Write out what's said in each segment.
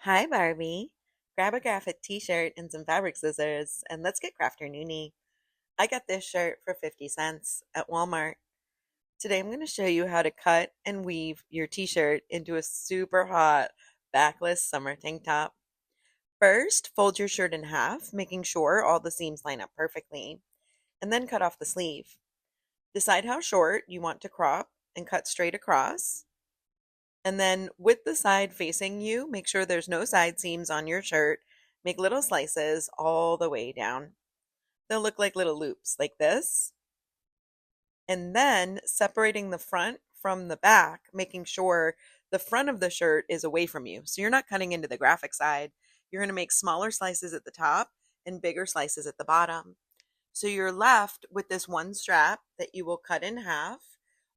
Hi, Barbie. Grab a graphic t-shirt and some fabric scissors, and let's get crafternoony. I got this shirt for 50 cents at Walmart. Today I'm going to show you how to cut and weave your t-shirt into a super hot backless summer tank top. First, fold your shirt in half, making sure all the seams line up perfectly, and then cut off the sleeve. Decide how short you want to crop and cut straight across. And then with the side facing you, make sure there's no side seams on your shirt. Make little slices all the way down. They'll look like little loops like this. And then separating the front from the back, making sure the front of the shirt is away from you. So you're not cutting into the graphic side. You're going to make smaller slices at the top and bigger slices at the bottom. So you're left with this one strap that you will cut in half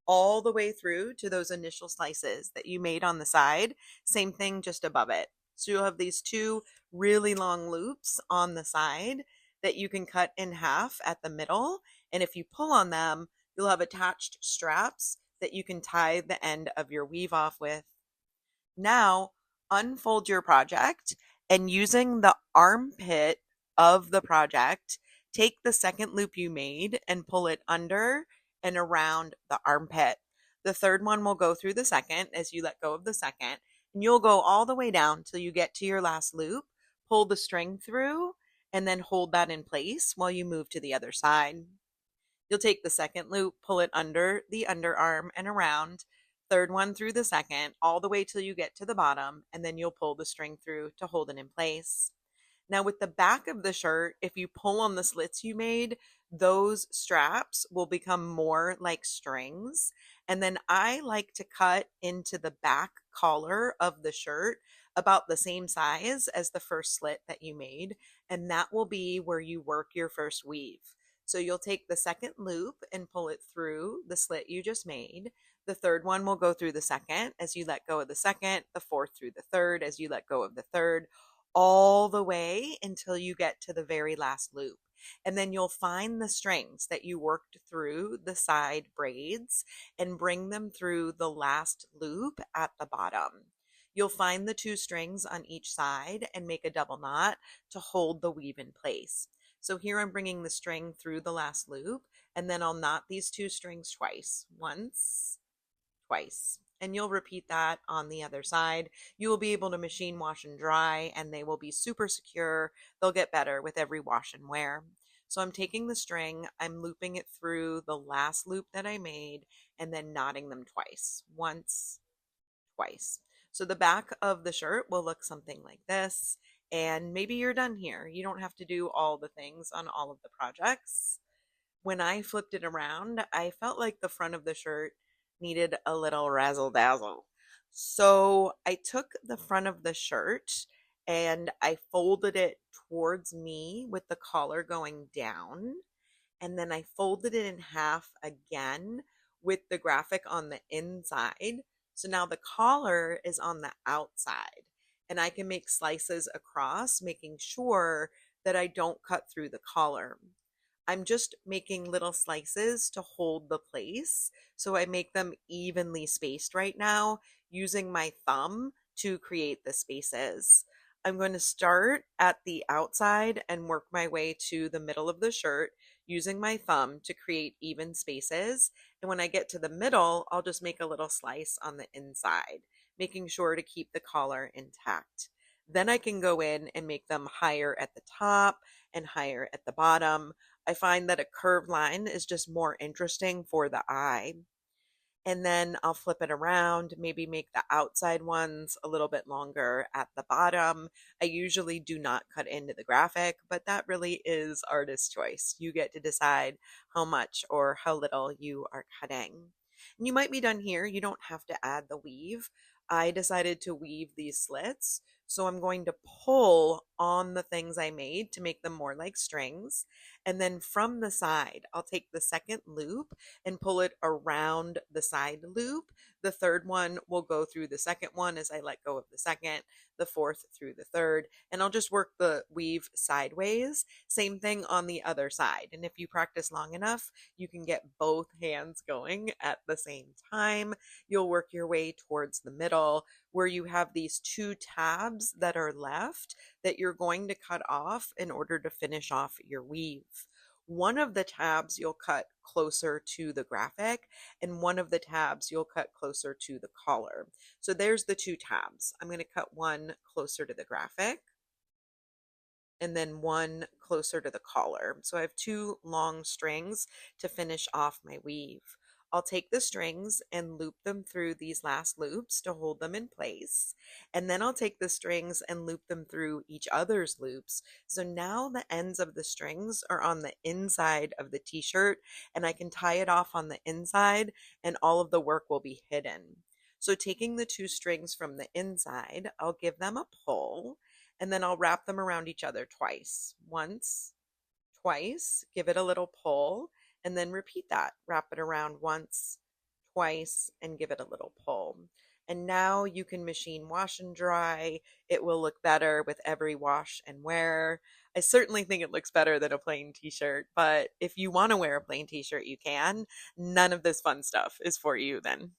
all the way through to those initial slices that you made on the side. Same thing just above it. So you'll have these two really long loops on the side that you can cut in half at the middle. And if you pull on them, you'll have attached straps that you can tie the end of your weave off with. Now, unfold your project and using the armpit of the project, take the second loop you made and pull it under and around the armpit. The third one will go through the second as you let go of the second, and you'll go all the way down till you get to your last loop, pull the string through, and then hold that in place while you move to the other side. You'll take the second loop, pull it under the underarm and around, third one through the second, all the way till you get to the bottom, and then you'll pull the string through to hold it in place. Now, with the back of the shirt, if you pull on the slits you made, those straps will become more like strings. And then I like to cut into the back collar of the shirt about the same size as the first slit that you made. And that will be where you work your first weave. So you'll take the second loop and pull it through the slit you just made. The third one will go through the second as you let go of the second, the fourth through the third as you let go of the third, all the way until you get to the very last loop. And then you'll find the strings that you worked through the side braids and bring them through the last loop at the bottom. You'll find the two strings on each side and make a double knot to hold the weave in place. So here I'm bringing the string through the last loop, and then I'll knot these two strings twice. Once, twice. And you'll repeat that on the other side. You will be able to machine wash and dry, and they will be super secure. They'll get better with every wash and wear. So I'm taking the string, I'm looping it through the last loop that I made, and then knotting them twice. Once, twice. So the back of the shirt will look something like this. And maybe you're done here. You don't have to do all the things on all of the projects. When I flipped it around, I felt like the front of the shirt needed a little razzle dazzle. So I took the front of the shirt and I folded it towards me with the collar going down. And then I folded it in half again with the graphic on the inside. So now the collar is on the outside and I can make slices across, making sure that I don't cut through the collar. I'm just making little slices to hold the place. So I make them evenly spaced right now using my thumb to create the spaces. I'm going to start at the outside and work my way to the middle of the shirt using my thumb to create even spaces. And when I get to the middle, I'll just make a little slice on the inside, making sure to keep the collar intact. Then I can go in and make them higher at the top and higher at the bottom. I find that a curved line is just more interesting for the eye. And then I'll flip it around, maybe make the outside ones a little bit longer at the bottom. I usually do not cut into the graphic, but that really is artist choice. You get to decide how much or how little you are cutting. And you might be done here. You don't have to add the weave. I decided to weave these slits. So I'm going to pull on the things I made to make them more like strings. And then from the side, I'll take the second loop and pull it around the side loop. The third one will go through the second one as I let go of the second, the fourth through the third, and I'll just work the weave sideways. Same thing on the other side. And if you practice long enough, you can get both hands going at the same time. You'll work your way towards the middle where you have these two tabs that are left that you're going to cut off in order to finish off your weave. One of the tabs you'll cut closer to the graphic, and one of the tabs you'll cut closer to the collar. So there's the two tabs. I'm going to cut one closer to the graphic and then one closer to the collar. So I have two long strings to finish off my weave. I'll take the strings and loop them through these last loops to hold them in place. And then I'll take the strings and loop them through each other's loops. So now the ends of the strings are on the inside of the t-shirt, and I can tie it off on the inside and all of the work will be hidden. So taking the two strings from the inside, I'll give them a pull, and then I'll wrap them around each other twice. Once, twice, give it a little pull, and then repeat that. Wrap it around once, twice, and give it a little pull. And now you can machine wash and dry. It will look better with every wash and wear. I certainly think it looks better than a plain t-shirt, but if you want to wear a plain t-shirt, you can. None of this fun stuff is for you then.